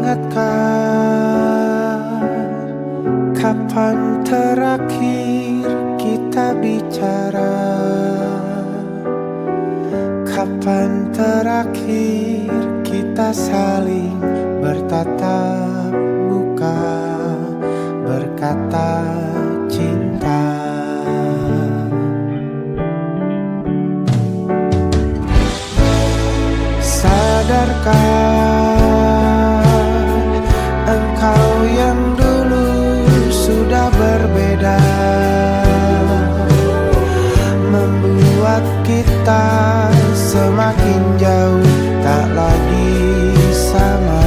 ingatkah kapan terakhir kita bicara? Kapan terakhir kita saling bertatap muka, berkata cinta? Sadarkah engkau yang dulu sudah berbeda, membuat kita semakin jauh, tak lagi sama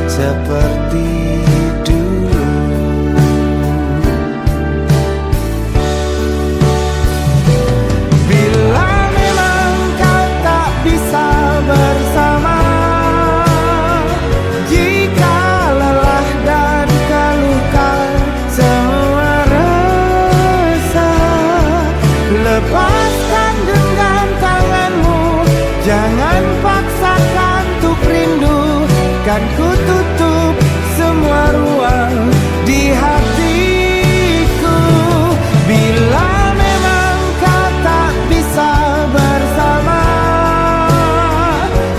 seperti dulu. Bila memang kau tak bisa bersama, jika lelah dan keluhkan semua resah, lepaskan genggam tanganmu, jangan paksakan untuk rindu. Kan ku tutup semua ruang di hatiku. Bila memang kau tak bisa bersama,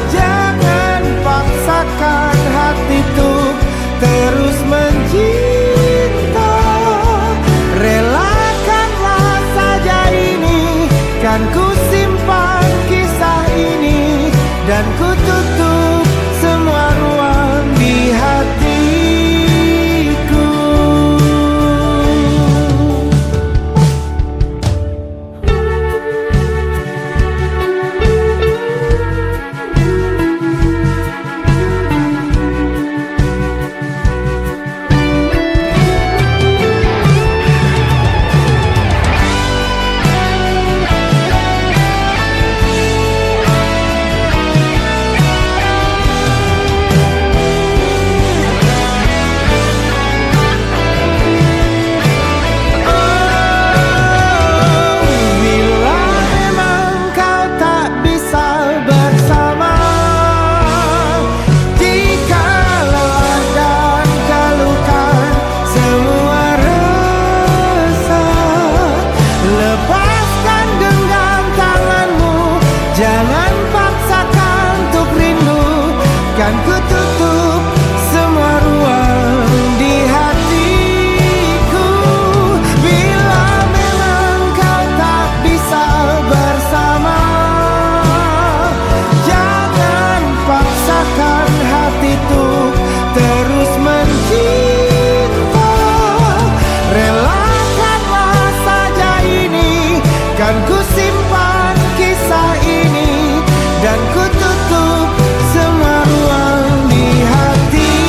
jangan paksakan hatiku terus mencinta. Relakanlah saja ini, kan ku simpan kisah ini, dan ku tutup semua ruang di hatiku. Jangan paksakan untuk rindu, kan ku tutup semua ruang di hatiku. Bila memang kau tak bisa bersama, jangan paksakan hatiku terus mencinta. Relakanlah saja ini, kan ku simpan kisah ini, dan ku tutup semua ruang di hatiku.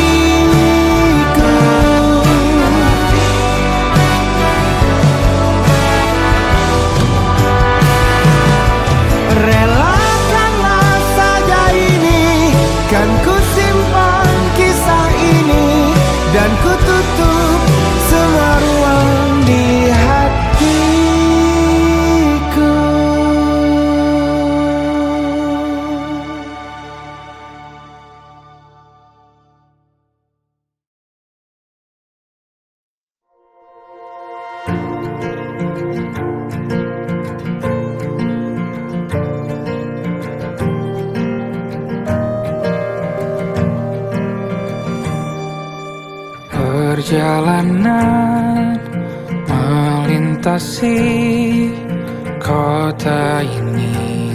Relakanlah saja ini, kan ku simpan kisah ini, dan ku tutup semua ruang di hatiku. Perjalanan melintasi kota ini,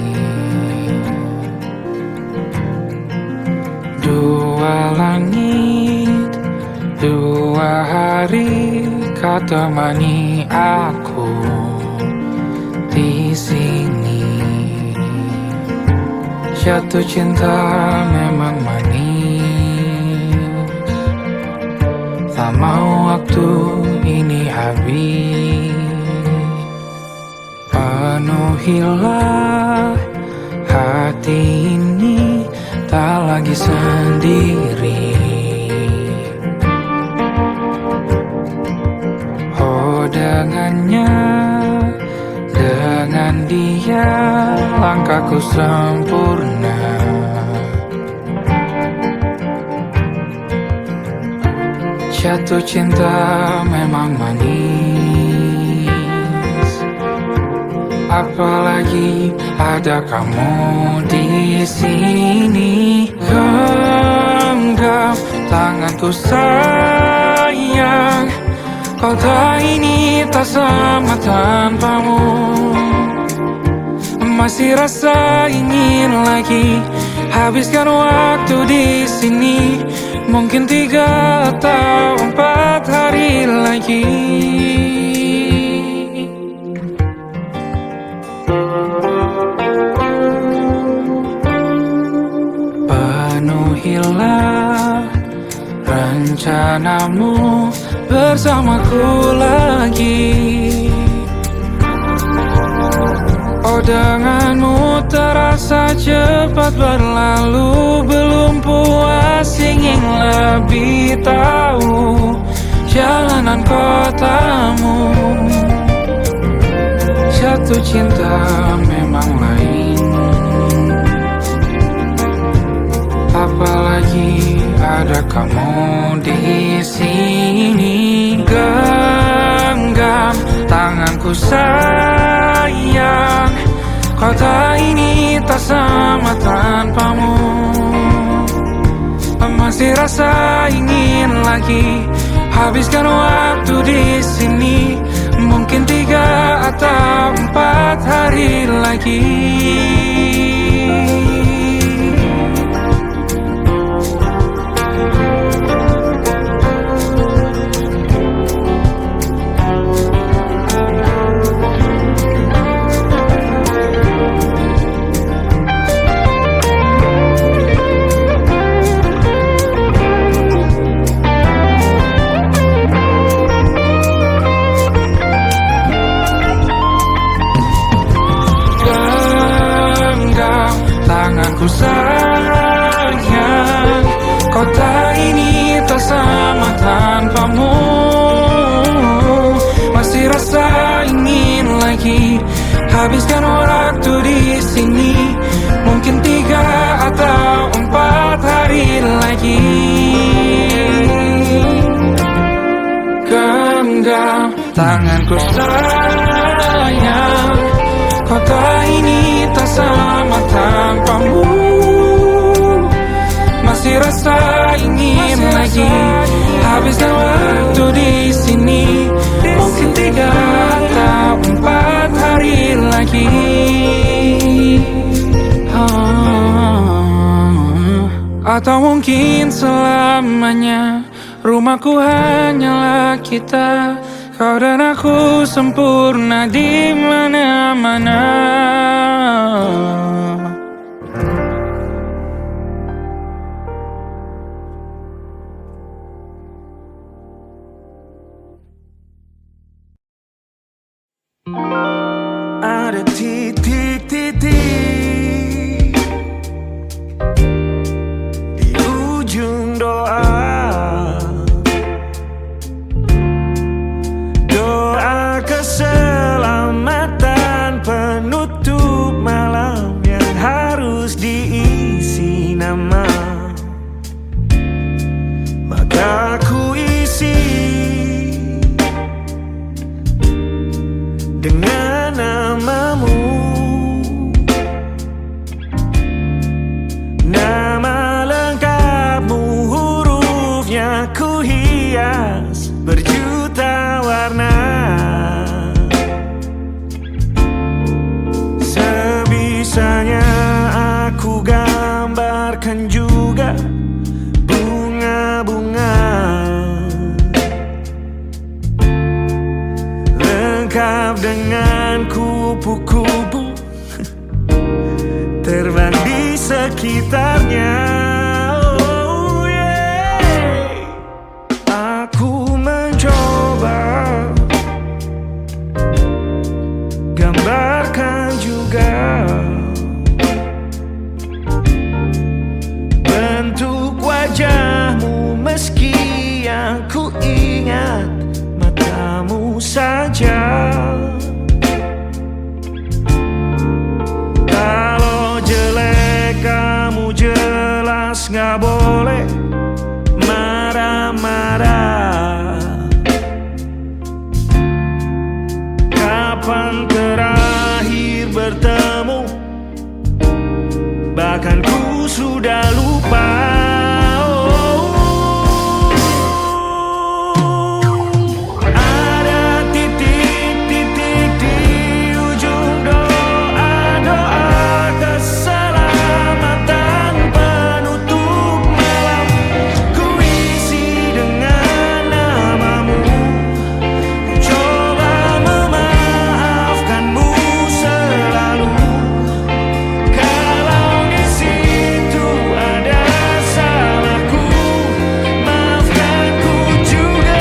dua langit, dua hari kau temani aku di sini. Jatuh cinta memang manis, tak mau waktu ini habis. Penuhilah hati ini, tak lagi sendiri. Oh, dengannya, dengan dia langkahku sempurna. Jatuh cinta memang manis, apalagi ada kamu di sini. Genggam tanganku sayang, kau tak ini tak sama tanpamu. Masih rasa ingin lagi habiskan waktu di sini. Mungkin 3 atau 4 hari lagi. Penuhilah rencanamu bersamaku lagi. Oh, denganmu terasa cepat berlalu. Belum puas ingin lebih tahu jalanan kotamu. Jatuh cinta memang lain, apalagi ada kamu di sini. Genggam tanganku sayang, kota ini tak sama tanpamu. Masih rasa ingin lagi habiskan waktu di sini. Mungkin 3 atau 4 hari lagi. Tanganku sayang, kota ini tak sama tanpamu. Masih rasa ingin lagi habiskan waktu di sini. Mungkin 3 atau 4 hari lagi. Genggam tanganku sayang, kota ini tak sama tanpamu. Masih rasa ingin lagi habiskan waktu di sini. Mungkin 3 atau 4 hari lagi. Atau mungkin selamanya. Rumahku hanyalah kita, kau dan aku sempurna di mana-mana. Ada titik-titik di ujung doa. Doa keselamatan penutup malam yang harus diisi nama. Maka ku isi dengan namamu. Nama lengkapmu, hurufnya ku hias berjuta warna. Sebisanya aku gambarkan juga bunga-bunga, lengkap dengan kupu-kupu terbang di sekitarnya. Oh yeah. Aku mencoba gambarkan juga bentuk wajahmu, meski yang ku ingat matamu saja. Kalau jelek kamu jelas gak boleh marah-marah. mudah lupa. Ada titik-titik di ujung doa-doa keselamatan penutup malam. Ku isi dengan namamu, ku coba memaafkanmu selalu. Kalau di situ ada salahku, maafkan ku juga.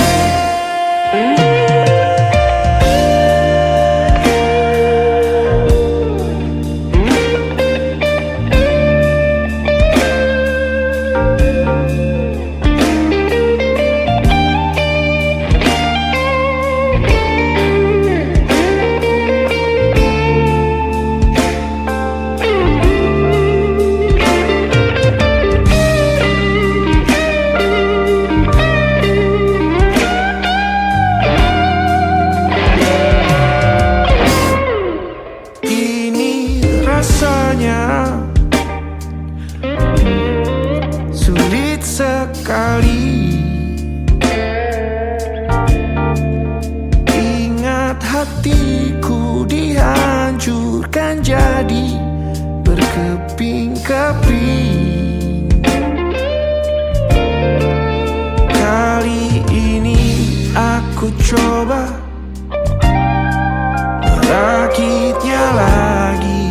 Ini rasanya sulit sekali. Ingat hatiku dihancurkan jadi berkeping-keping. Kali ini aku coba merakitnya lagi.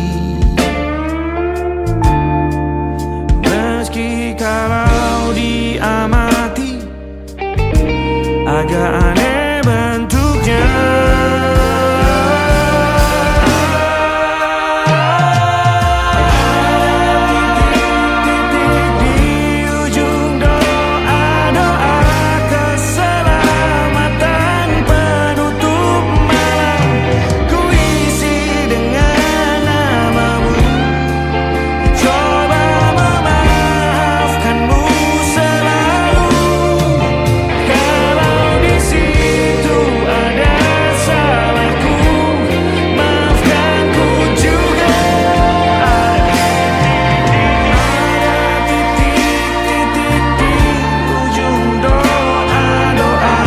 Meski kalau diamati agak aneh bentuknya. Titik-titik di ujung doa-doa keselamatan penutup malam. Ku isi dengan namamu, coba memaafkanmu selalu. Kalau di situ ada salahku, maafkan ku juga. Ada titik-titik di ujung doa-doa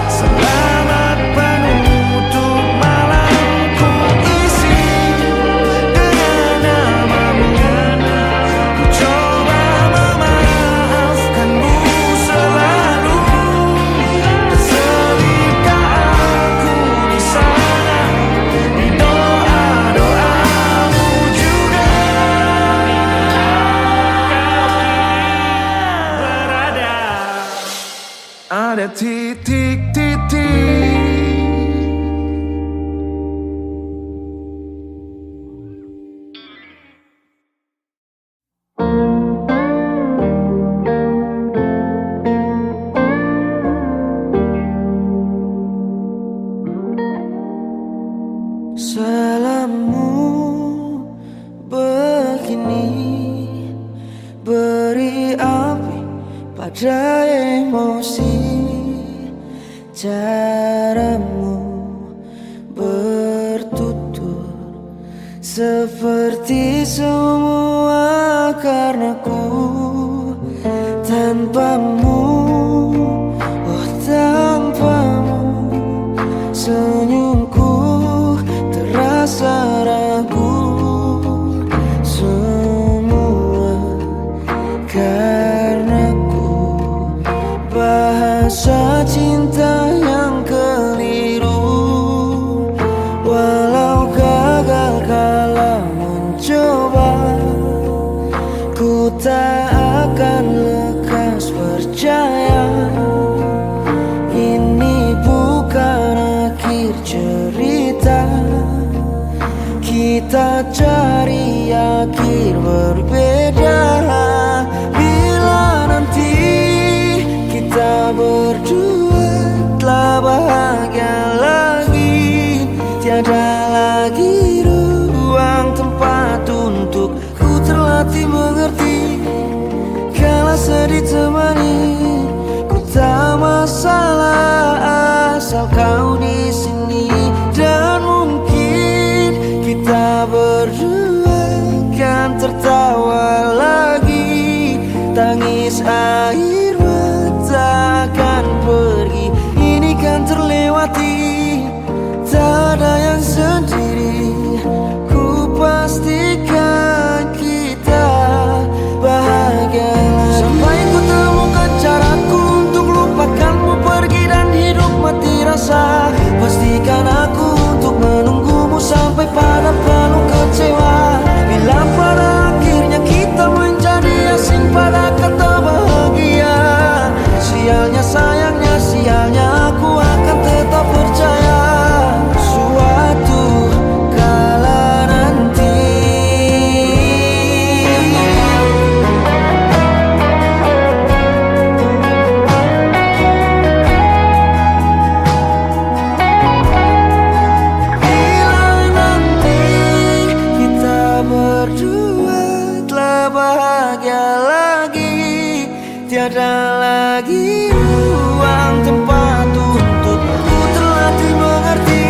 selamat penutup malam. Ku isi dengan namamu, ku coba memaafkanmu selalu. Terselipkah aku di sana, di doa-doamu juga. Berada ada titik-titik. Salammu begini beri api pada emosi. Caramu bertutur seperti semua karenaku. Tanpamu, oh tanpamu, senyumku terasa ragu. Semua karenaku, bahasa cinta yang keliru. Walau gagal kala mencoba, ku tak akan lekas percaya. Ini bukan akhir cerita, kita cari akhir berbeda. Bila nanti kita berdua telah bahagia lagi, tiada lagi ruang tempat untuk ku terlatih mengerti. Kala sedih temani, ku tak masalah asal kau di sini. Dan mungkin kita berdua kan tertawa lagi. bahagia lagi. Tiada lagi ruang tempat untukku terlatih mengerti.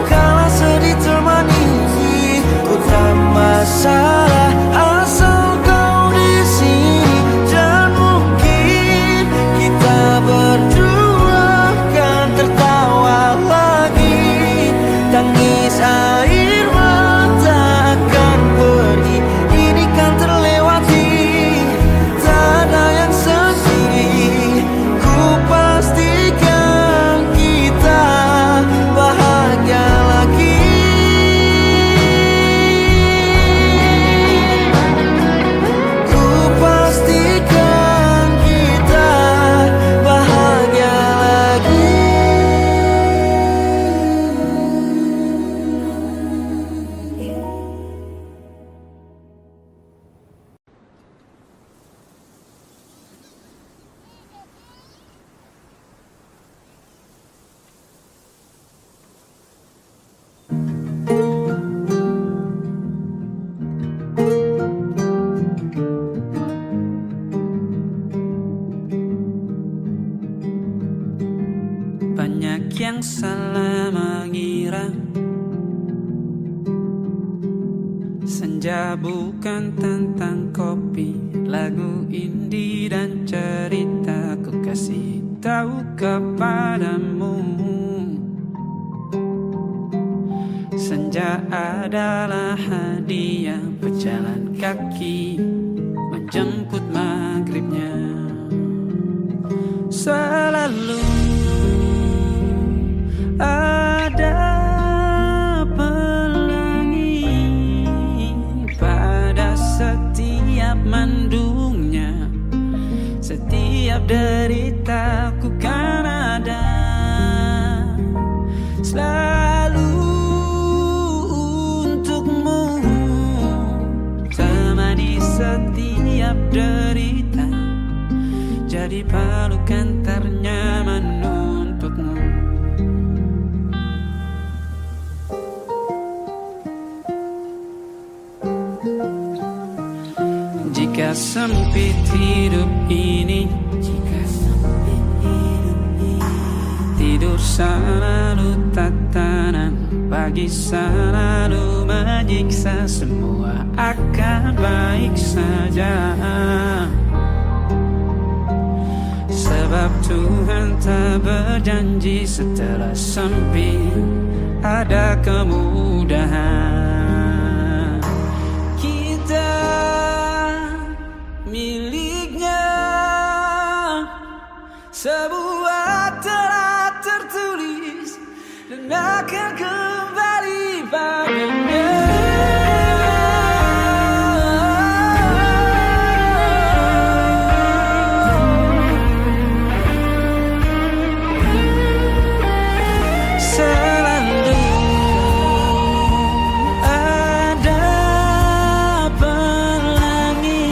Kala sedih termanisi, ku tak masalah asal kau di sini. Dan mungkin kita berdua kan tertawa lagi. Tangis air mata akan pergi, ini kan terlewati. Tak ada yang sendiri, ku pastikan kita bahagia lagi. Ku pastikan kita bahagia lagi. Banyak yang salah mengira senja bukan tentang kopi, lagu indie dan cerita. Ku kasih tahu kepadamu, senja adalah hadiah berjalan kaki menjemput maghribnya. Selalu ada pelangi pada setiap mendungnya. Setiap deritaku kan ada selalu untukmu, temani setiap derita, jadi pelukan ternyaman untukmu. Jika sempit hidup ini, tidur selalu tatanan, pagi selalu menyiksa, semua akan baik saja. Sebab Tuhan tak berjanji setelah sempit ada kemudahan. Kita miliknya sebuah telah tertulis dan akan kembali padanya. Selalu ada pelangi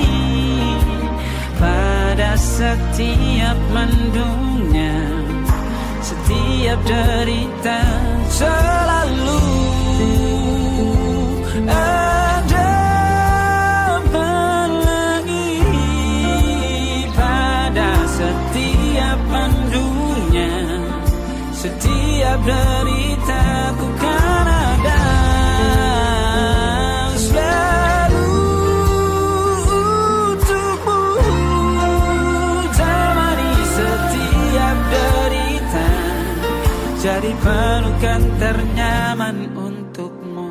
pada setiap mendungnya, setiap derita. Selalu ada pelangi pada setiap mendungnya, setiap deritaku kan ada selalu untukmu, temani setiap derita, jadi pelukan ternyaman untukmu.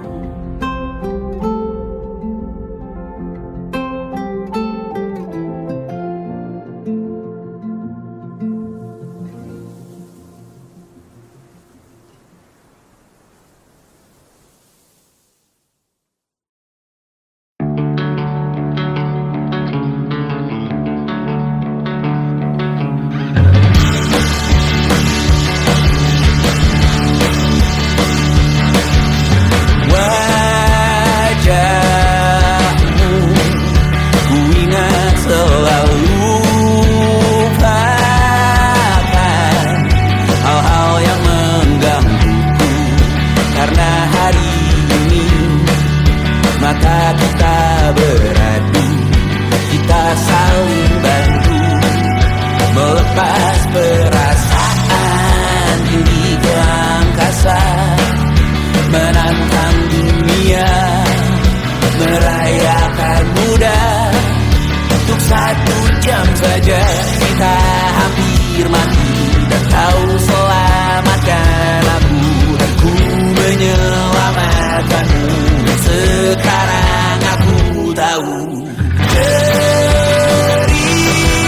1 jam saja kita hampir mati, dan kau selamatkan aku, dan ku menyelamatkanmu. Sekarang aku tahu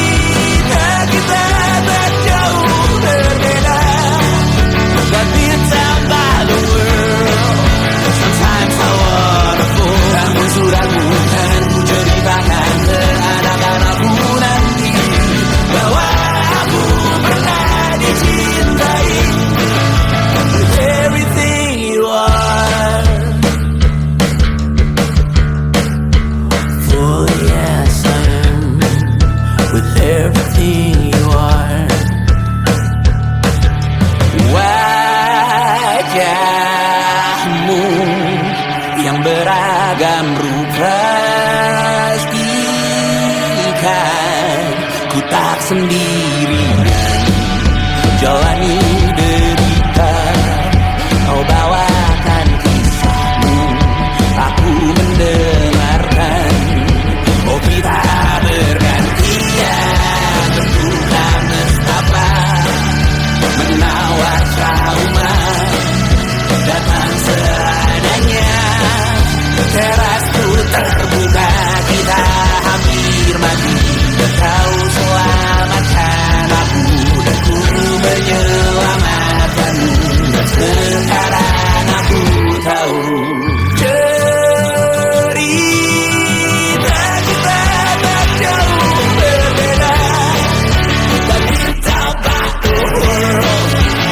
cerita kita tak jauh berbeda, but ditambah the world. Sometimes I wanna fall. Namun sudah bukan ku ceritakan ke anak-anakku nanti bahwa aku pernah dicintai with everything you are. For yes I am with everything you are. Wajahmu yang beragam rupa pastikan ku tak sendirian jalani derita. Kau bawakan kisahmu, aku mendengarkan. Oh kita bergantian bertukar nestapa, menawar trauma datang seadanya. Terasku terbuka, kita hampir mati, dan kau selamatkan aku, dan ku menyelamatkanmu. Dan sekarang aku tahu cerita kita tak jauh berbeda, tapi ditambah the world.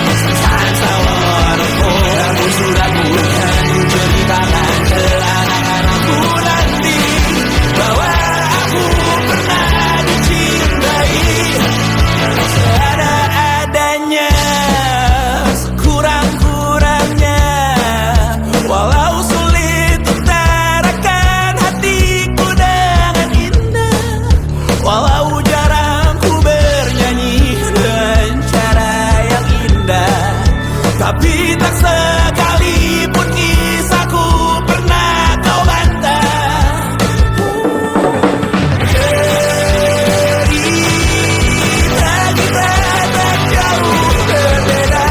Sometimes I wanna fall. Namun sudah bukan ku ceritakan ke anak-anakku nanti bahwa aku pernah dicintai seada-adanya, sekurang-kurangnya. Walau sulit utarakan hatiku dengan indah, walau jarang ku bernyanyi dengan cara yang indah, tapi tak sekalipun kisahku pernah kau bantah. Cerita kita tak jauh berbeda,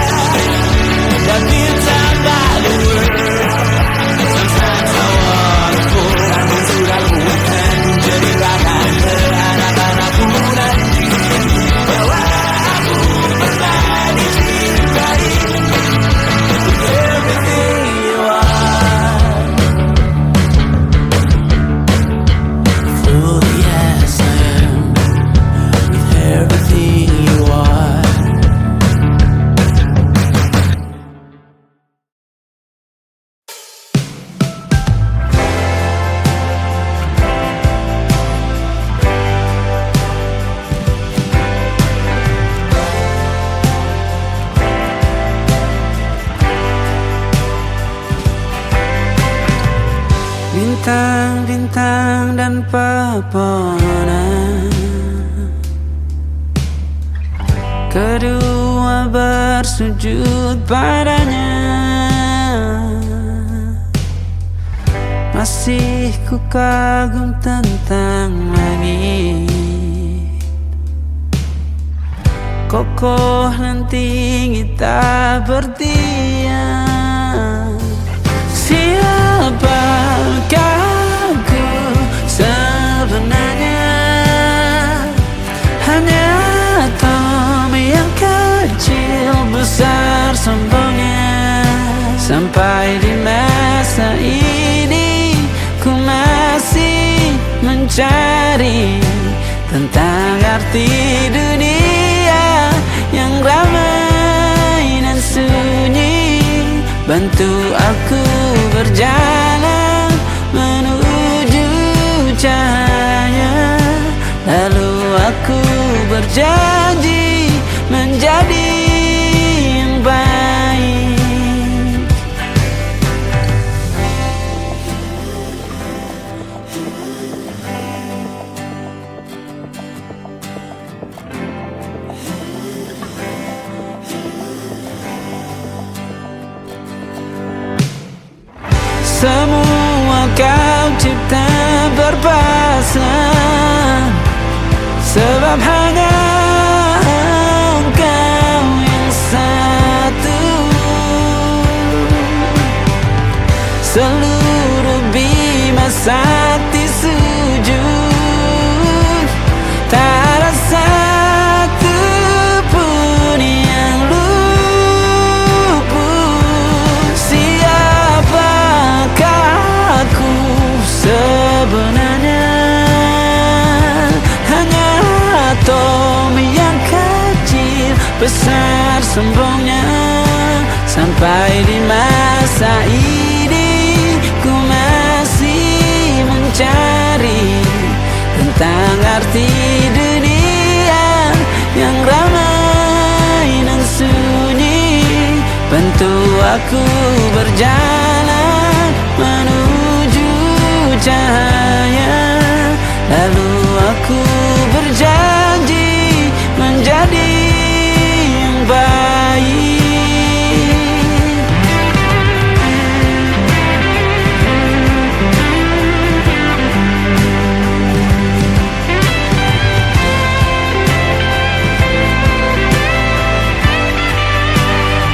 dan ditambah the world. Sometimes I wanna fall. Namun sudah bukan ku ceritakan ke anak-anakku nanti bahwa aku pernah dicintai with everything you are. Fully yes I am with everything you are. Bintang-bintang dan pepohonan, kedua bersujud padanya. Masih ku kagum tentang langit, kokoh dan tinggi tak bertiang. Siapakah ku sebenarnya? Hanya atom yang kecil besar sombongnya. Sampai di masa ini ku masih mencari tentang arti dunia yang ramai dan sunyi. Bantu aku berjalan menuju cahaya, lalu aku berjanji menjadi yang baik. Semua kau cipta berpasang, besar sombongnya. Sampai di masa ini ku masih mencari tentang arti dunia yang ramai dan sunyi. Bantu aku berjalan menuju cahaya, lalu aku berjanji menjadi yang baik.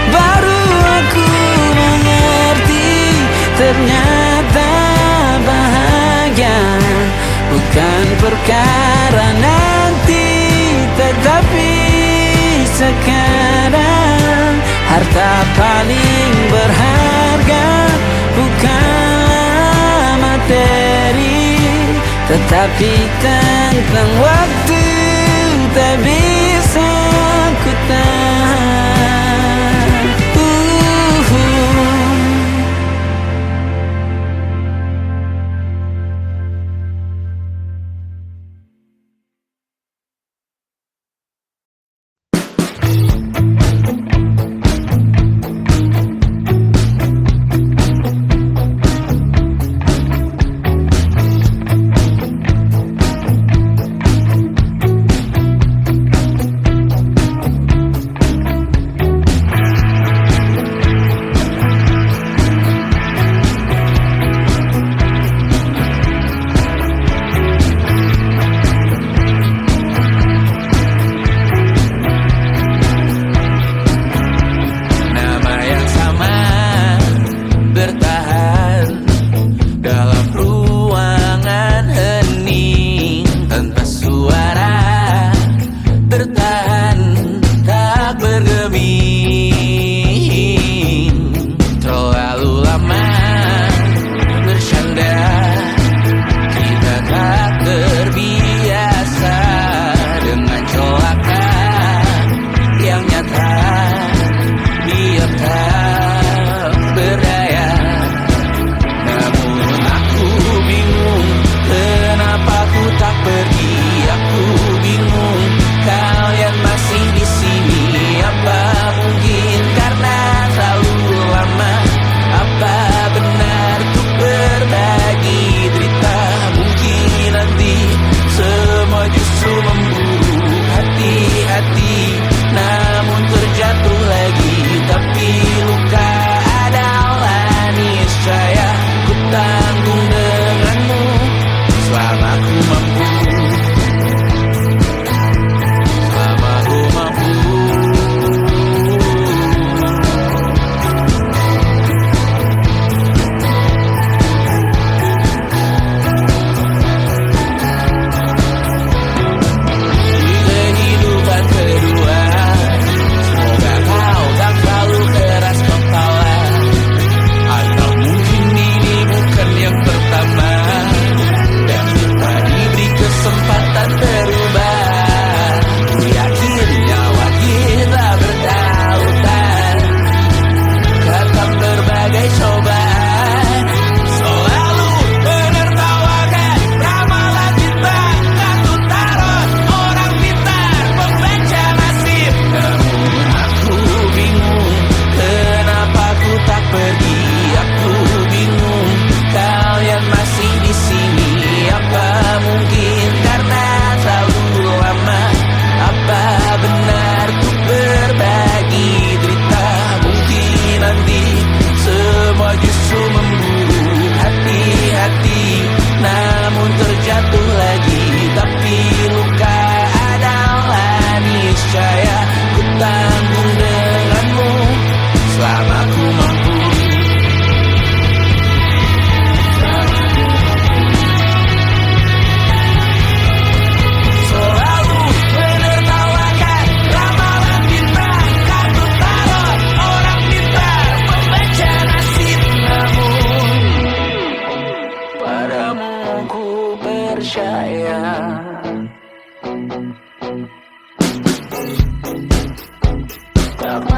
Baru aku mengerti, ternyata bahagia bukan perkara nanti, tetapi sekarang. Harta paling berharga bukanlah materi, tetapi tentang waktu tak bisa ku tahan.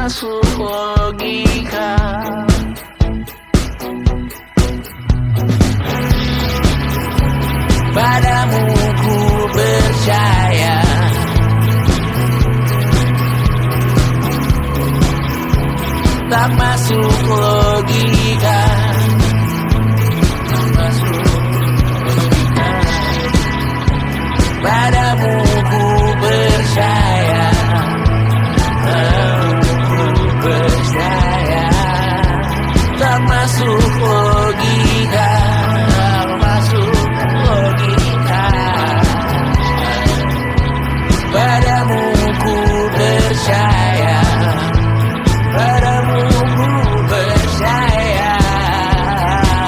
masuk logika. Padamu ku percaya, tak masuk logika. Tak masuk logika. Padamu ku percaya, padamu ku percaya, tak masuk logika. Tak masuk logika. Padamu ku percaya, padamu ku percaya,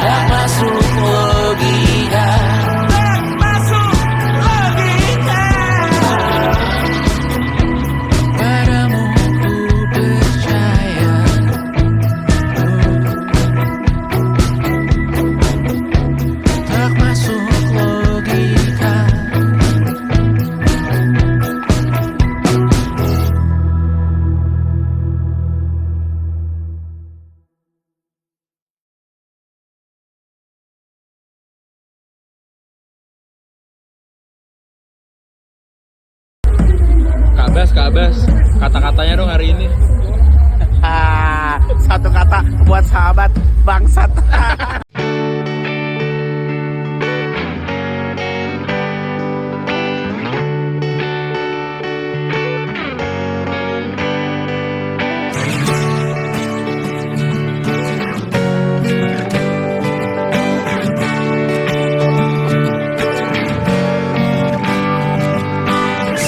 tak masuk logika. Tak masuk logika. Padamu ku percaya, tak masuk logika. Kak Bas, kata-katanya dong hari ini. Satu kata buat sahabat bangsat.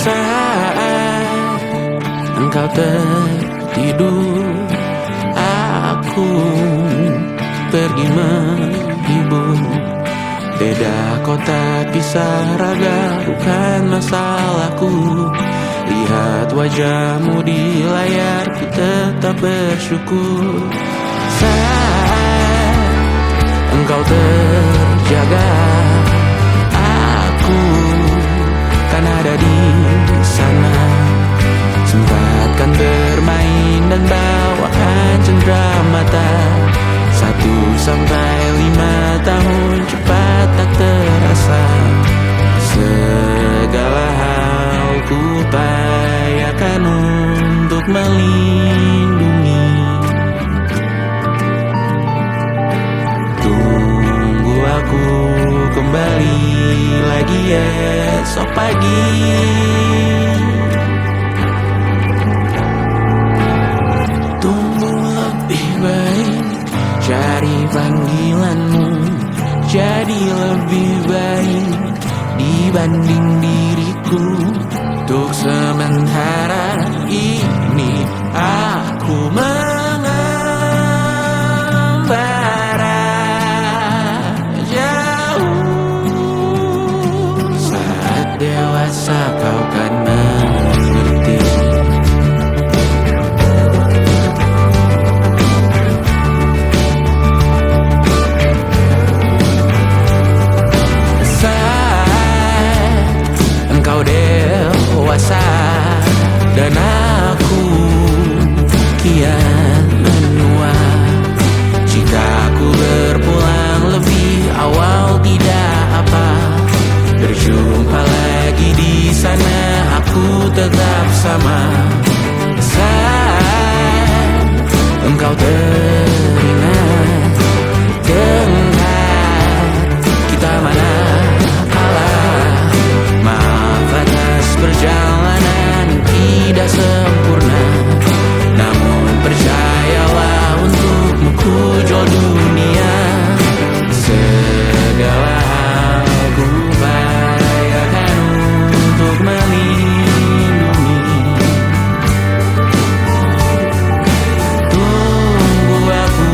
Saat engkau tertidur, aku pergi menghibur. Beda kota pisah raga bukan masalahku. Lihat wajahmu di layar, ku tetap bersyukur. Saat engkau terjaga, aku kan ada di sana. Sempatkan bermain dan bawakan cenderamata. 1-5 tahun cepat tak terasa. Segala hal ku upayakan untuk melindungi. Tunggu aku kembali lagi esok pagi. Tunggu lebih baik, cari panggilanmu jadi lebih baik dibanding diriku. Untuk sementara ini aku mengembara jauh. Saat dewasa kau kan mengerti. Engkau dewasa dan aku kian menua. Jika aku berpulang lebih awal tidak apa. Berjumpa lagi di sana, aku tetap sama. Saat engkau teringat, dengar kita mana perjalanan tidak sempurna, namun percayalah untukmu ku jual dunia. Segala hal ku upayakan untuk melindungi. Tunggu aku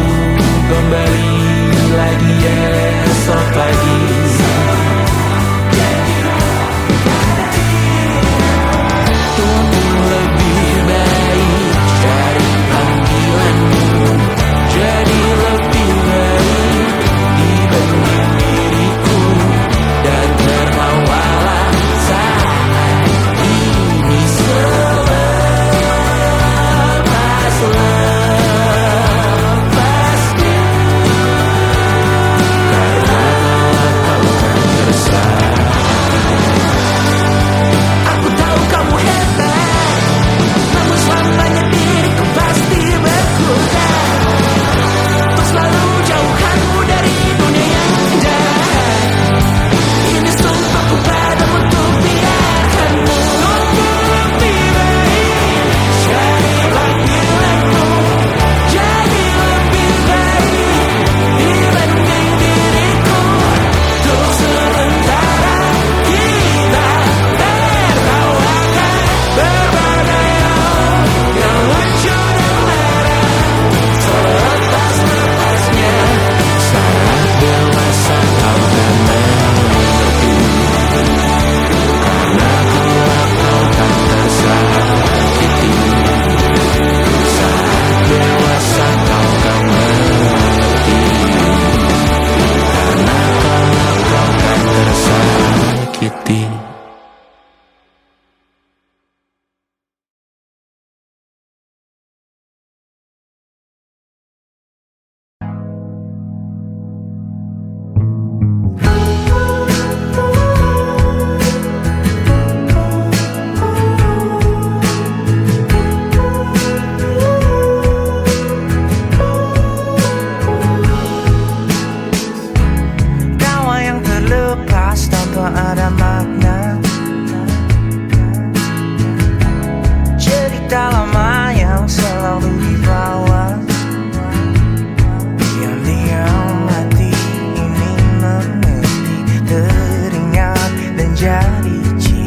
rinci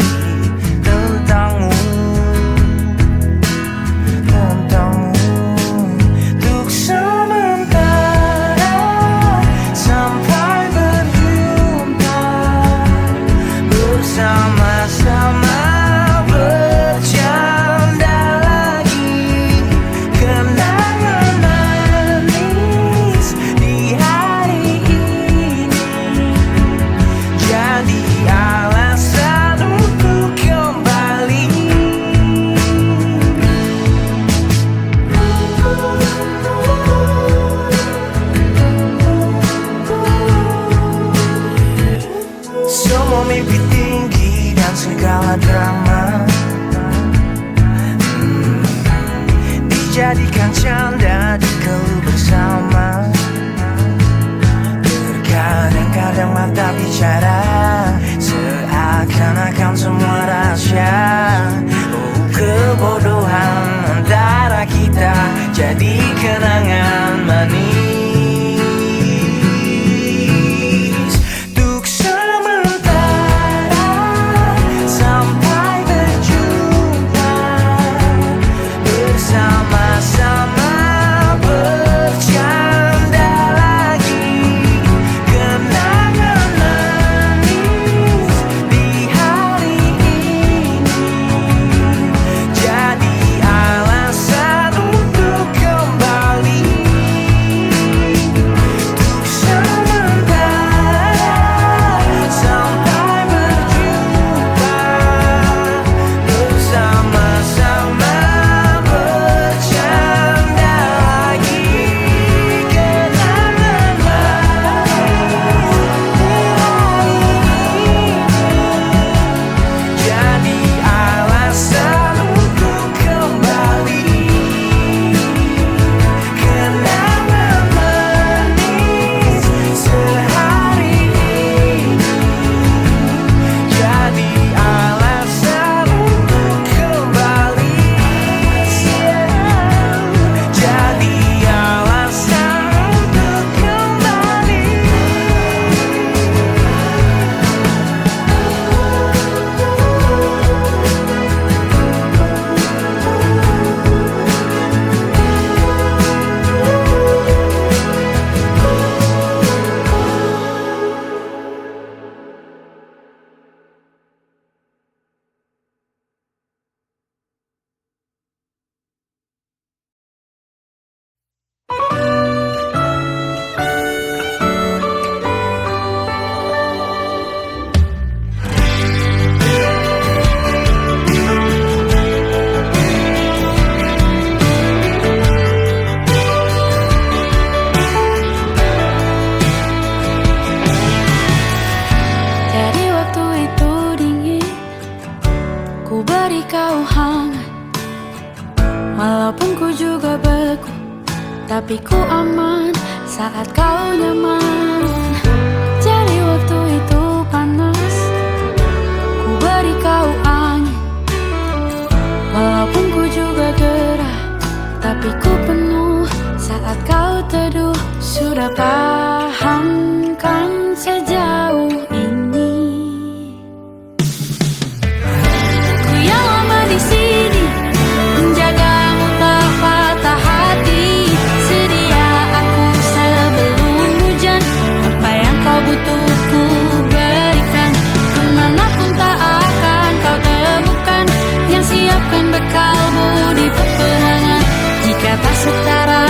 tentangmu, untuk sementara sampai berjumpa bersama-sama. Semua mimpi tinggi dan segala drama dijadikan canda di kau bersama. Terkadang-kadang mata bicara seakan-akan semua rahasia. Oh, kebodohan antara kita jadi kenangan manis. Tapi ku aman saat kau nyaman. Jadi waktu itu panas, ku beri kau angin. Walaupun ku juga gerah, tapi ku penuh saat kau teduh. Sudah paham kan sejauh ini. Ku yang lama di sini menjagamu tak patah hati. Sedia aku sebelum hujan, apa yang kau butuh ku berikan. Kemanapun tak akan kau temukan yang siapkan bekalmu di peperangan. Jika tak setara,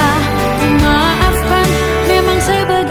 ku maafkan, memang sebagai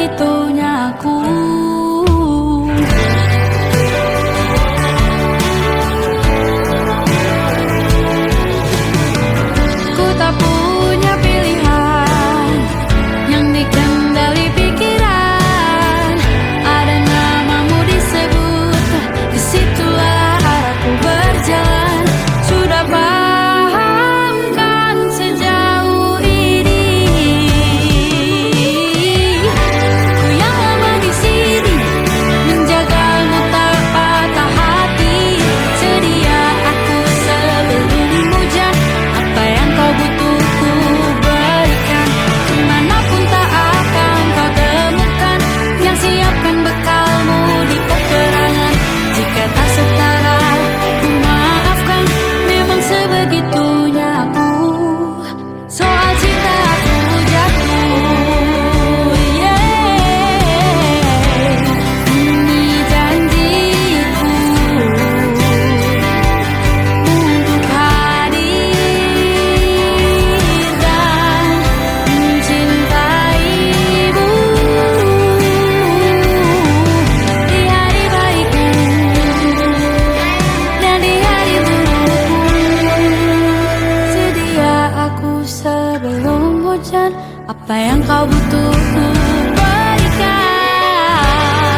apa yang kau butuh ku berikan.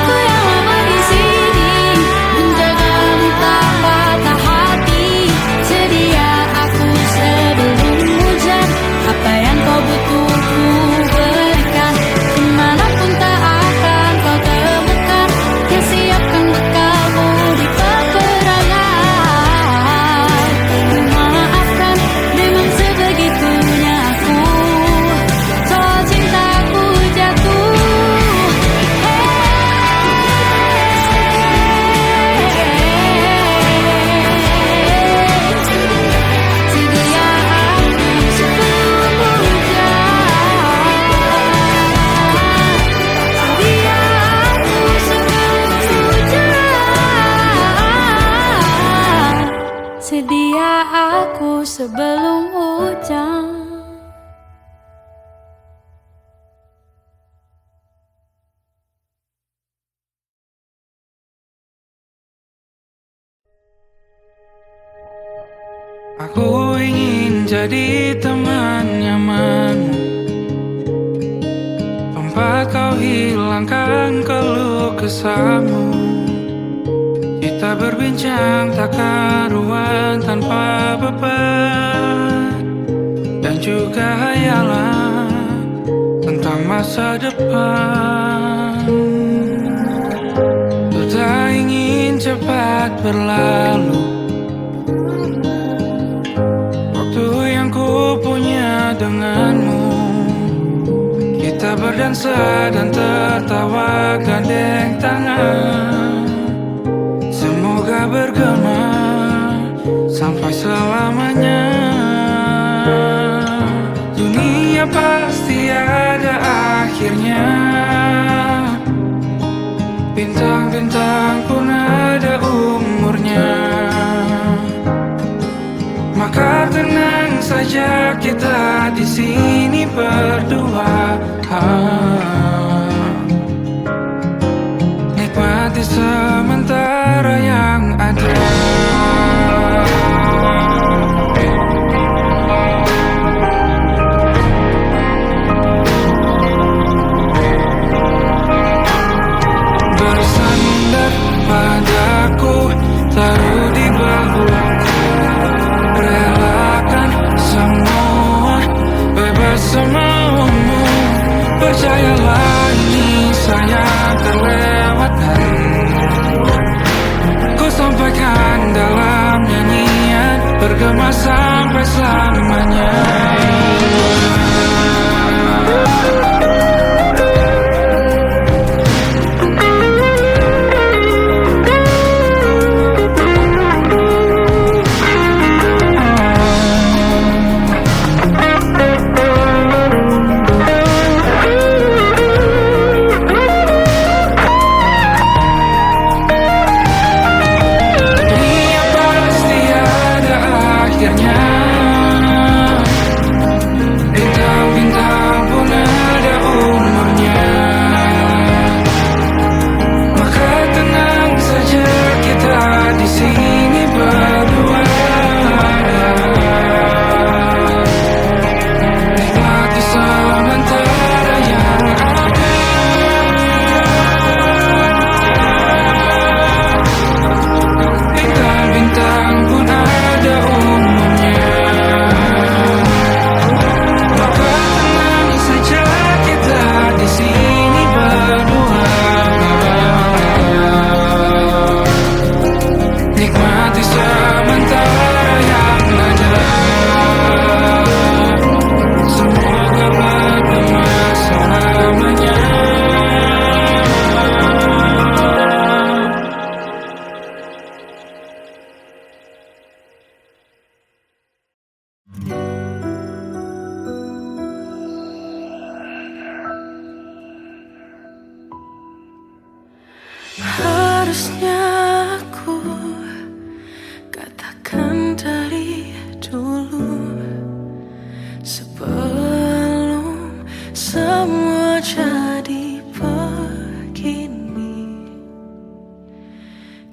Ku yang lama di sini menjagamu tak patah hati. Sedia aku sebelum hujan, apa yang kau butuh ku berikan. Kemanapun tak akan kau temukan yang siapkan bekalmu di peperangan. Ku maafkan, memang sebegitunya aku soal cintaku jatuh. Sedia aku sebelum hujan. Sedia aku sebelum hujan. Sedia aku sebelum hujan. Aku ingin jadi teman nyamanmu, tempat kau hilangkan keluh kesahmu. Kita berbincang tak karuan tanpa beban, dan juga hayalan tentang masa depan. Ku tak ingin cepat berlalu waktu yang ku punya denganmu. Kita berdansa dan tertawa gandeng tangan. Semoga bergema sampai selamanya. Dunia pasti ada akhirnya, bintang-bintang pun ada umurnya. Maka tenang saja kita di sini berdua. Nikmati sementara yang ada. Bersandar padaku, taruh di bahuku, relakan semua, bebas semaumu. Percayalah ini sayang terlewatkan. Ku sampaikan dalam nyanyian, bergema sampai selamanya. Dunia pasti ada akhirnya, bintang-bintang pun ada umurnya. Maka tenang saja kita di sini berdua. Nikmati sementara yang ada. Bintang-bintang pun ada umurnya. Maka tenang saja kita di sini berdua. Nikmati sementara yang ada. Semoga bergema selamanya. Harusnya aku katakan dari dulu, sebelum semua jadi begini.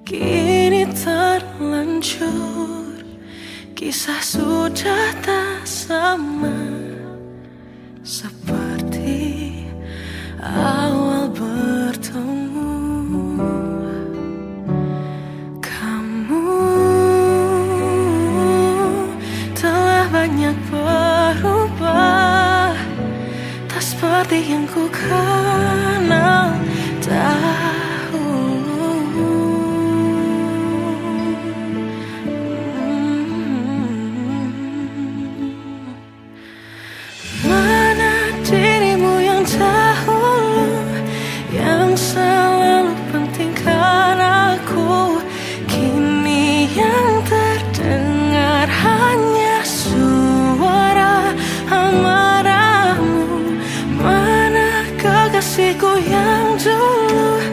Kini terlanjur, kisah sudah tak sama seperti seperti yang ku kenal dahulu. Mana dirimu yang dahulu, yang selalu pentingkan aku, kini yang terdengar hanya suara amarahmu. Mana kekasihku yang dulu,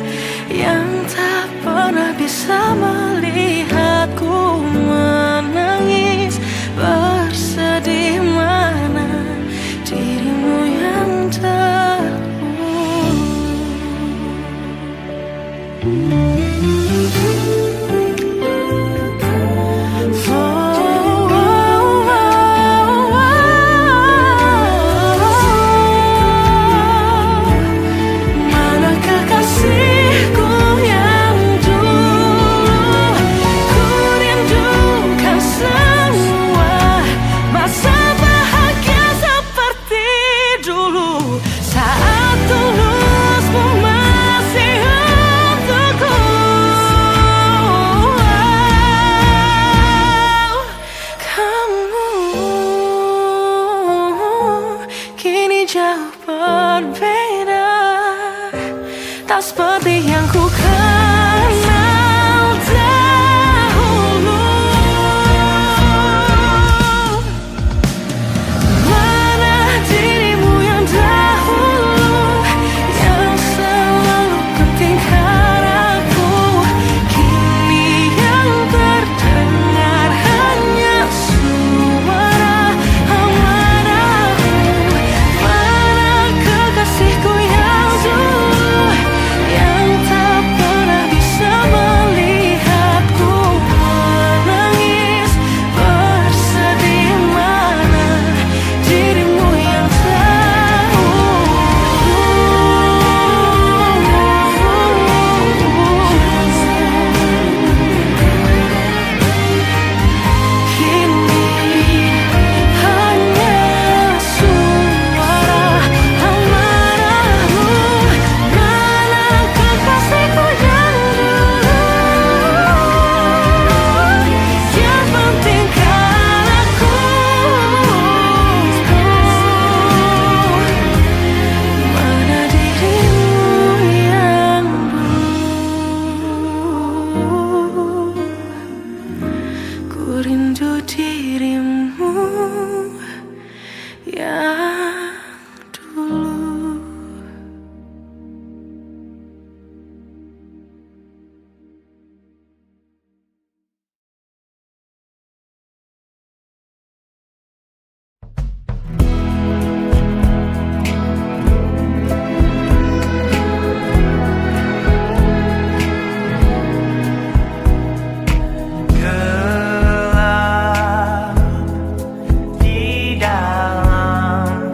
yang tak pernah bisa melihatku menangis bersedih. Mana dirimu yang mana kekasihku yang dulu, ku rindukan semua masa bahagia seperti dulu, saat tulusmu masih untukku. Kamu kini jauh berbeda, tak seperti yang ku kenal dahulu. Mana dirimu yang dahulu, yang selalu pentingkan aku, kini yang terdengar hanya suara amarahmu. Mana kekasihku yang dulu, yang tak pernah bisa melihatku menangis bersedih. Mana dirimu yang kini hanya suara amarahmu. Mana kekasihku yang dulu, yang pentingkan aku, mana dirimu yang dulu, ku rindu dirimu yang dulu. Gelap di dalam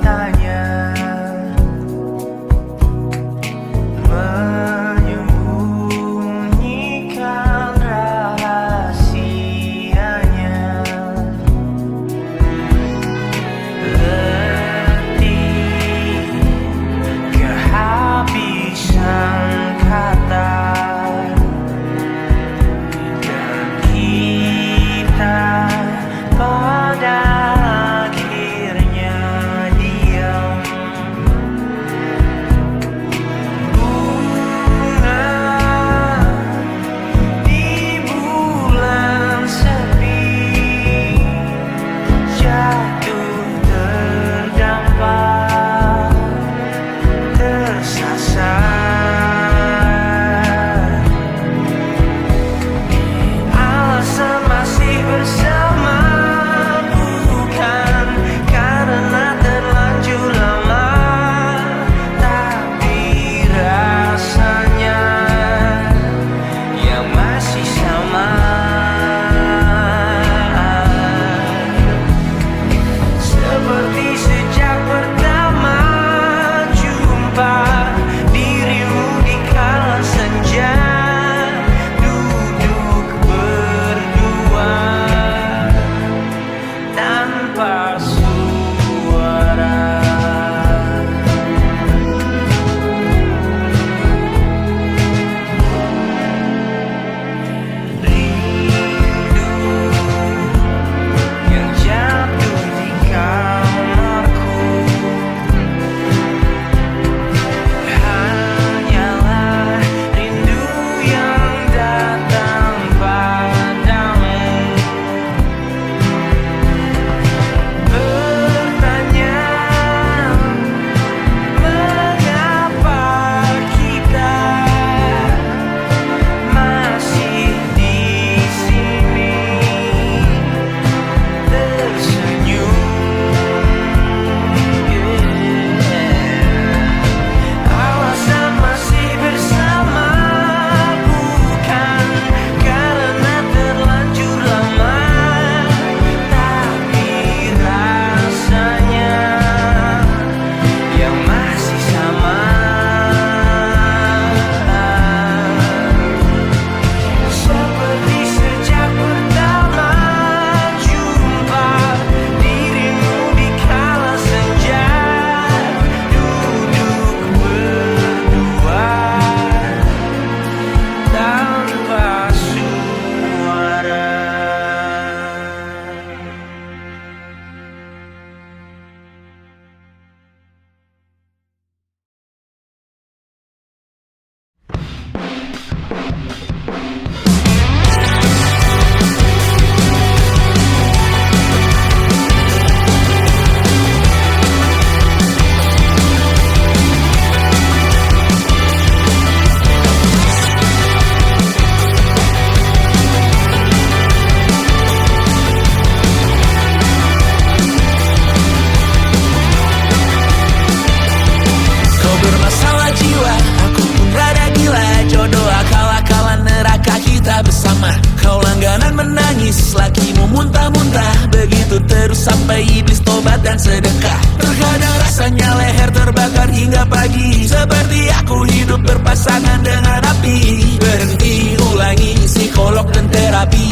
dan sedekah. Terkadang rasanya leher terbakar hingga pagi, seperti aku hidup berpasangan dengan api. Berhenti, ulangi psikolog dan terapi.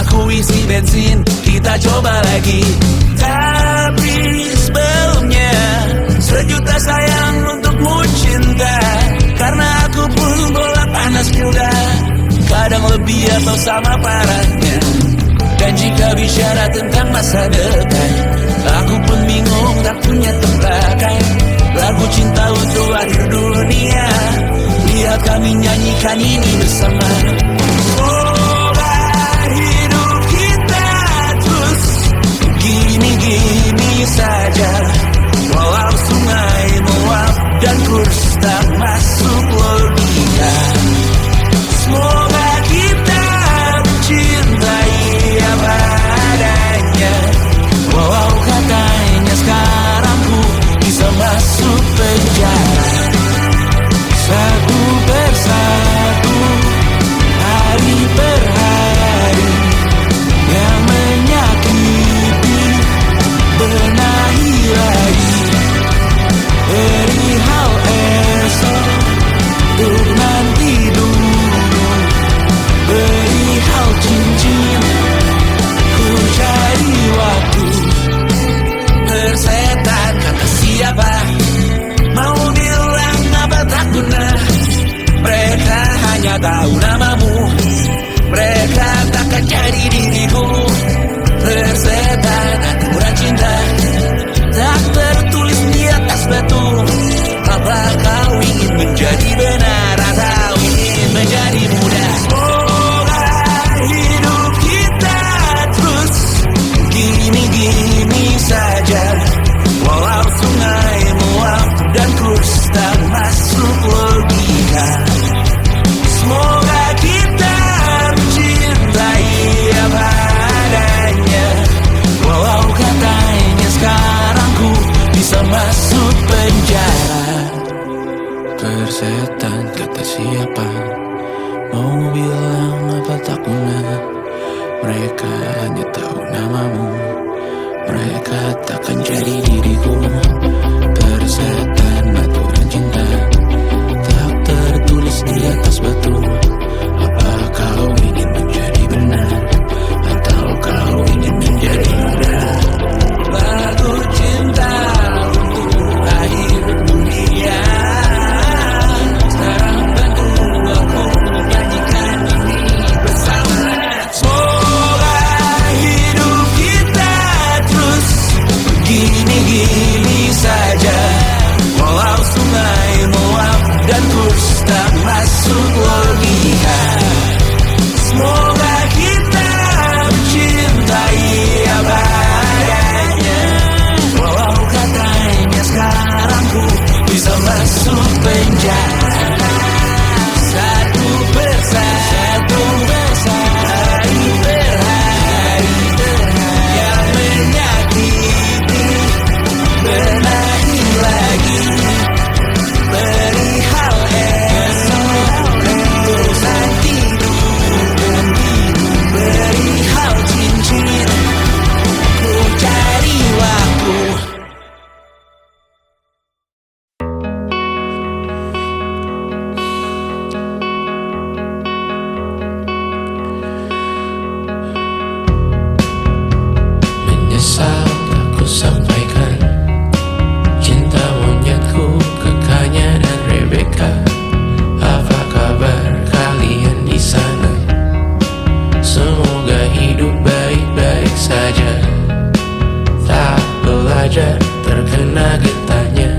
Aku isi bensin, kita coba lagi. Tapi sebelumnya, sejuta sayang untukmu cinta. Karena aku pun bola panas juga, kadang lebih atau sama parahnya. Dan jika bicara tentang masa depan, aku pun bingung tak punya tembakan. Lagu cinta untuk akhir dunia, lihat kami nyanyikan ini bersama. Semoga hidup kita terus gini-gini saja, walau sungai meluap dan kurs tak masuk logika. Semoga kita mencintai apa adanya, walau katanya sekarang ku bisa masuk penjara. Satu persatu, hari per hari, yang menyakiti benahi lagi. Perihal esok, untuk nanti dulu. Perihal cincin, ku cari waktu. Tersetan kata siapa, mau bilang apa tak guna. Mereka hanya tahu namamu, mereka takkan jadi diriku. Tersetan aturan cinta, tak tertulis di atas batu. Apa kau ingin menjadi benar atau ingin menjadi muda? Semoga hidup kita terus gini-gini saja, walau sungai meluap dan kurs tak masuk logika. Semoga kita mencintai apa adanya, walau katanya sekarang ku bisa masuk penjara. Persetan kata siapa, mau bilang apa tak guna. Mereka hanya tahu namamu, mereka takkan jadi diriku. Persetan aturan cinta, tak tertulis di atas batu. Apa kau ingin menjadi benar, atau kau ingin menjadi muda? Lagu cinta untuk akhir dunia, sekarang bantu aku nyanyikan ini bersama. Semoga hidup kita terus gini-gini saja, walau sungai meluap dan kurs tak masuk logika. Semoga kita mencintai apa adanya, walau katanya sekarang ku bisa masuk penjara. Satu persatu, hari per hari, yang menyakiti benahi lagi. Perihal esok, untuk nanti dulu. Perihal cincin, ku cari waktu. Menyesal aku sampaikan cinta monyetku ke Kanya dan Rebecca. Apa kabar kalian di sana? Semoga hidup baik-baik saja. Tak belajar terkena getahnya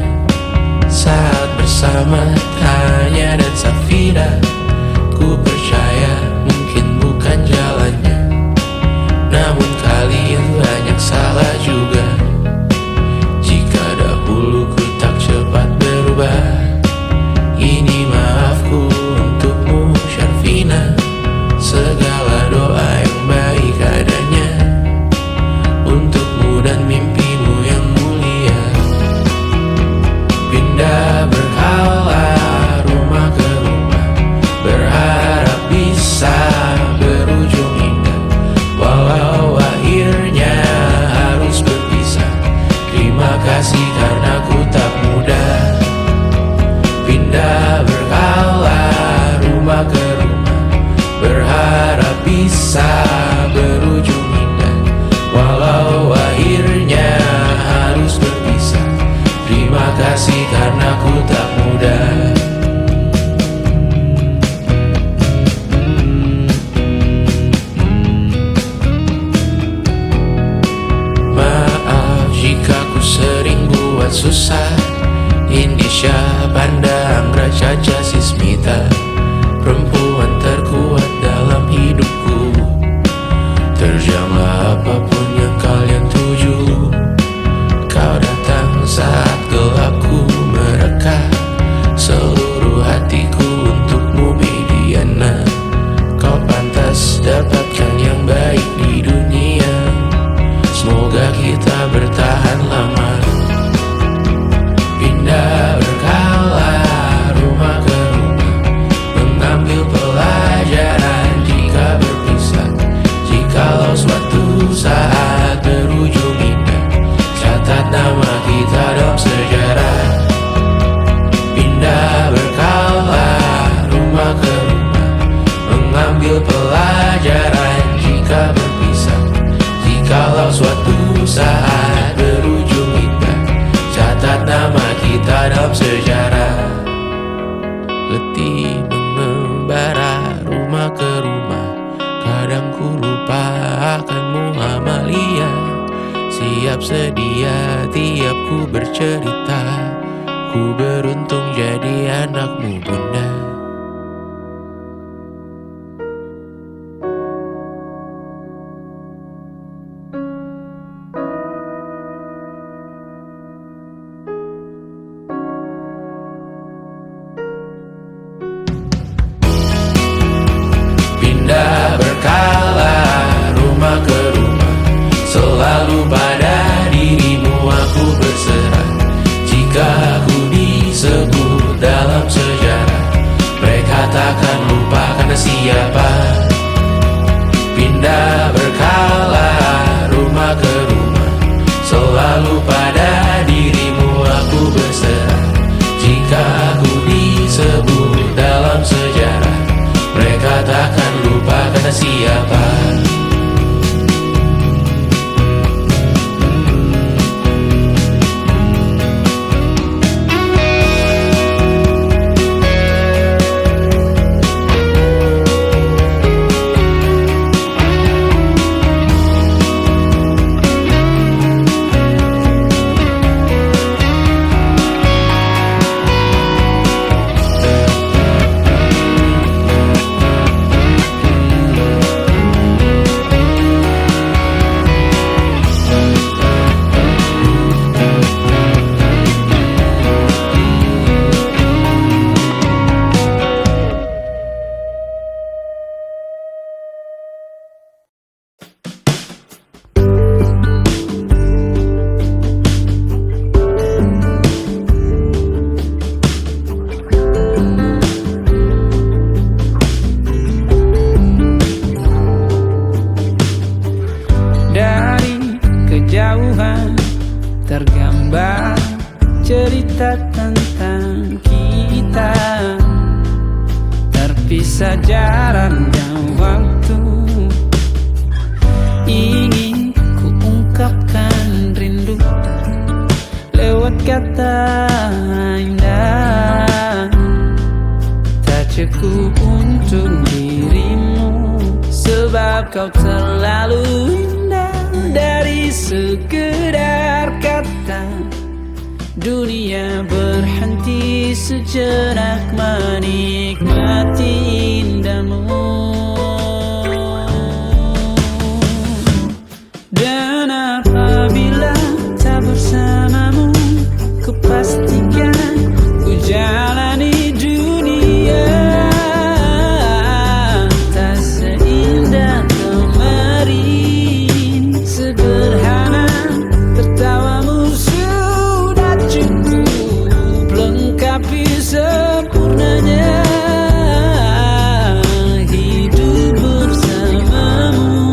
saat bersama Tanya dan Safira. Ku percaya mungkin bukan jalannya, namun kalian banyak salah juga. Jika dahulu ku tak cepat berubah, ini maafku untukmu Syarfina. Segala doa yang baik adanya, susah. Indonesia pandang Raja Sismita, perempuan terkuat dalam hidupku. Terjanglah apapun yang kalian tuju. Kau datang saat gelapku mereka, seluruh hatiku untukmu Mediana. Kau pantas dapatkan yang baik di dunia. Semoga kita bertahan lama. Pindah berkala rumah ke rumah, mengambil pelajaran jika berpisah. Jikalau suatu saat berujung indah, catat nama kita dalam sejarah. Pindah berkala rumah ke rumah, mengambil pelajaran jika berpisah. Jikalau suatu saat berujung indah, catat nama kita dalam sejarah. Letih mengembara rumah ke rumah, kadang ku lupa akanmu Amalia. Siap sedia tiap ku bercerita, ku beruntung jadi anakmu bunda. Pindah berkala rumah ke rumah, selalu pada dirimu aku berserah. Jika aku disebut dalam sejarah, mereka takkan lupa karena siapa. Pindah berkala rumah ke rumah, selalu pada dirimu aku berserah. Jika aku disebut dalam sejarah, mereka takkan lupa karena siapa. tergambar cerita tentang kita, terpisah jaraknya waktu. Ingin ku ungkapkan rindu lewat kata indah, tak cukup untuk dirimu, sebab kau terlalu indah. Dari sekedar kata, dunia berhenti sejenak menikmati indahmu. Dan apabila tak bersamamu, ku pastikan ku jalani dunia tak seindah kemarin. Sederhana tertawamu sudah cukup lengkapi sempurnanya hidup bersamamu.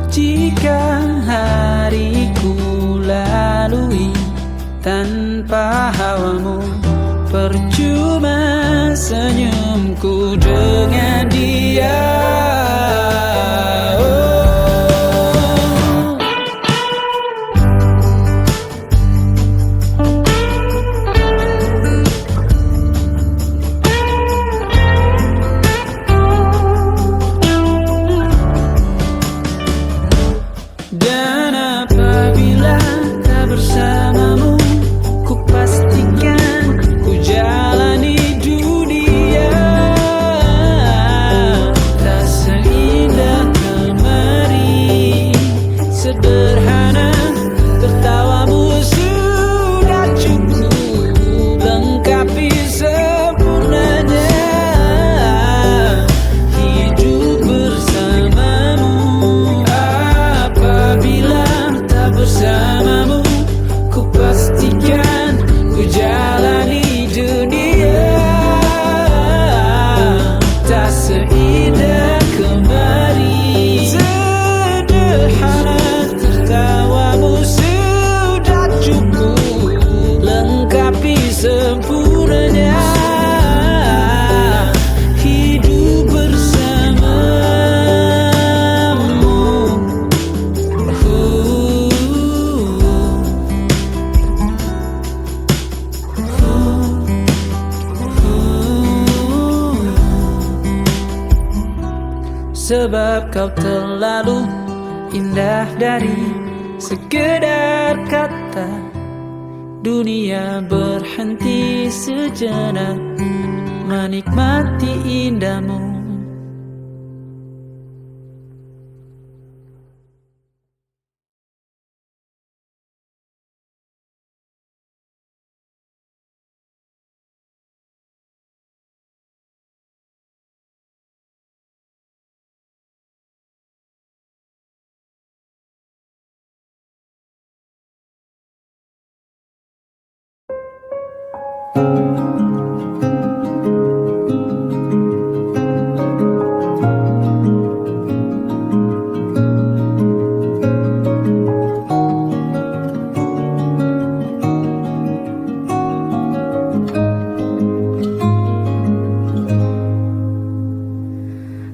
Jika hariku lalui tanpa hawamu, percuma senyumku dengan dia. sebab kau terlalu indah dari sekedar kata. Dunia berhenti sejenak menikmati indahmu.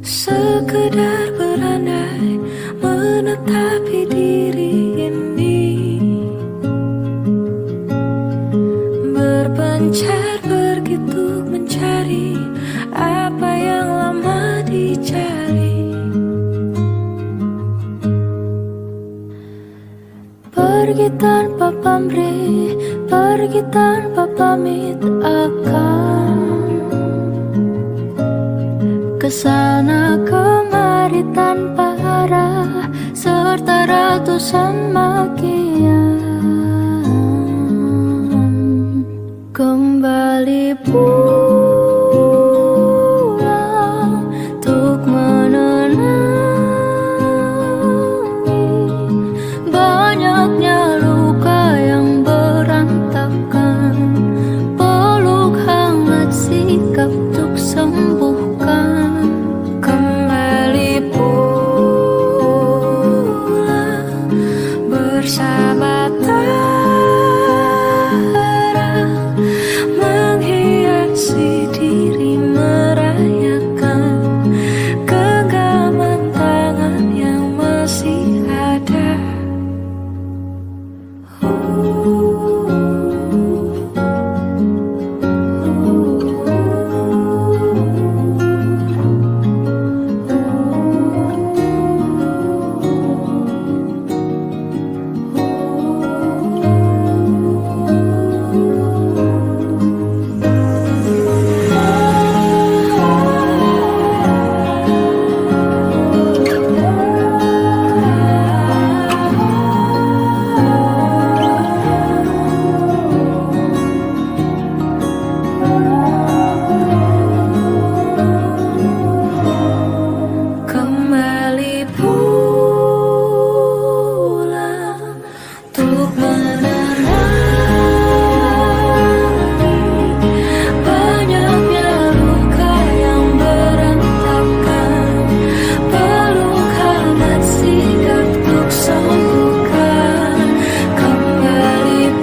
Sekedar berandai menetapi diri ini, berpencar begitu mencari apa yang lama dicari. Pergi tanpa pamrih, pergi tanpa pamit, akan kesana kemari tanpa arah serta ratusan makian. Kembali pulang untuk menenangi banyaknya luka yang berantakan. Peluk hangat sikap untuk sembuhkan. Kembali pulang bersama menghiasi diri, merayakan genggaman tangan yang masih ada. Kembali pulang untuk menenangi banyaknya luka yang berantakan. Peluk hangat sikap untuk sembuhkan. Kembali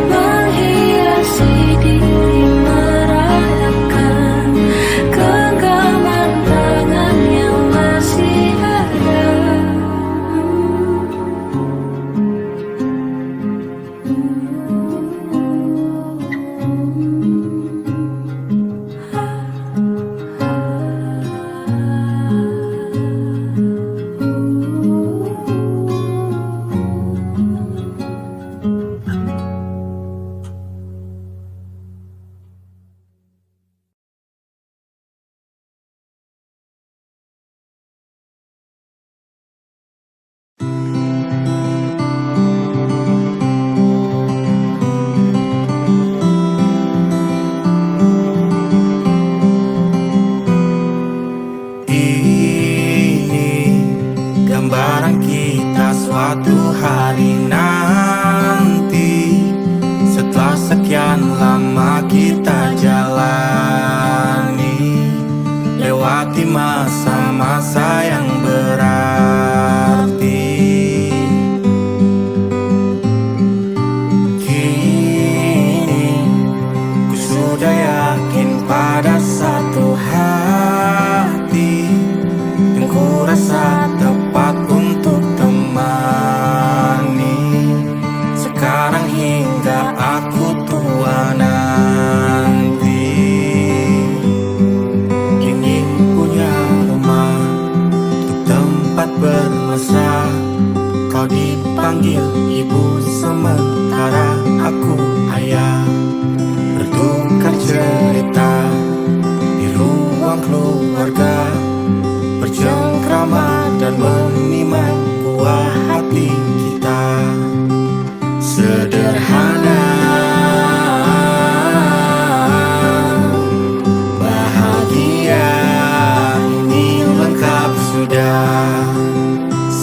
menghiasi diri, merayakan genggaman tangan yang masih ada. Ini gambaran kita suatu hari nanti, setelah sekian lama kita jalani, lewati masa-masa yang berarti. Kini ku sudah yakin pada satu hati yang ku rasa tepat untuk tempat bermesra. Kau dipanggil ibu sementara aku ayah. Bertukar cerita di ruang keluarga, bercengkrama dan menimang buah hati kita. Sederhana, bahagia, ini lengkap sudah.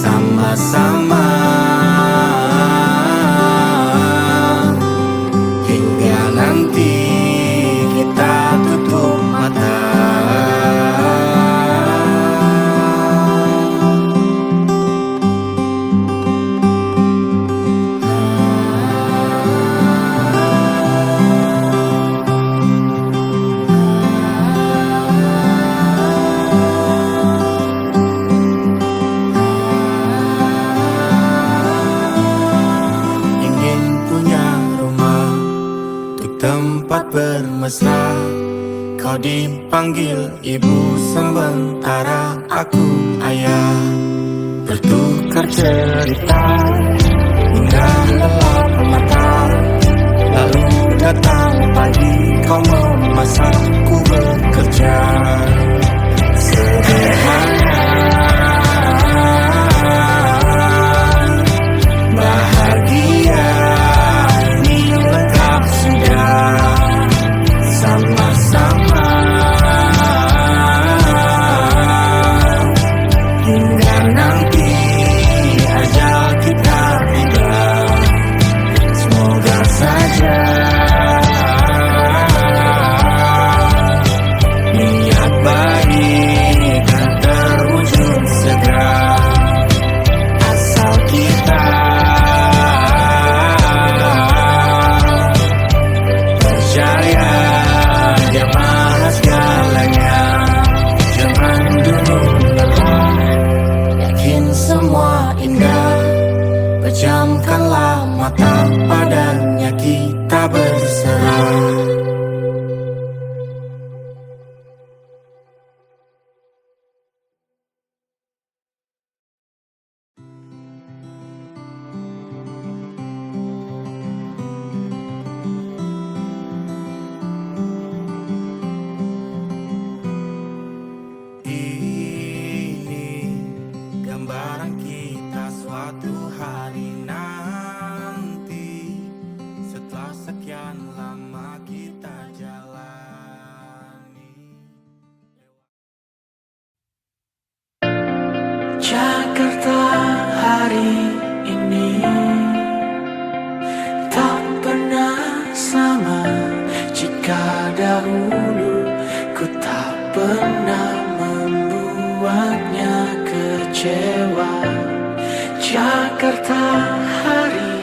Sama-sama hingga nanti kita tutup mata. Tempat bermesra, kau dipanggil ibu sementara aku ayah. Bertukar cerita hingga gelap mata, lalu datang pagi kau memasakku bekerja. Sederhana, bahagia, ini lengkap sudah. Sama-sama hingga nanti ajal kita tiba. Semoga saja niat baik dan terwujud segera, asal kita percaya. Dia maha segalanya, jangan dulu lelah, yakin semua indah. Pejamkanlah mata, padanya kita berserah. Gambaran kita suatu hari nanti, setelah sekian lama kita jalani. Jakarta hari ini tak pernah sama. Jika dahulu ku tak pernah membuatnya kecewa. Jakarta hari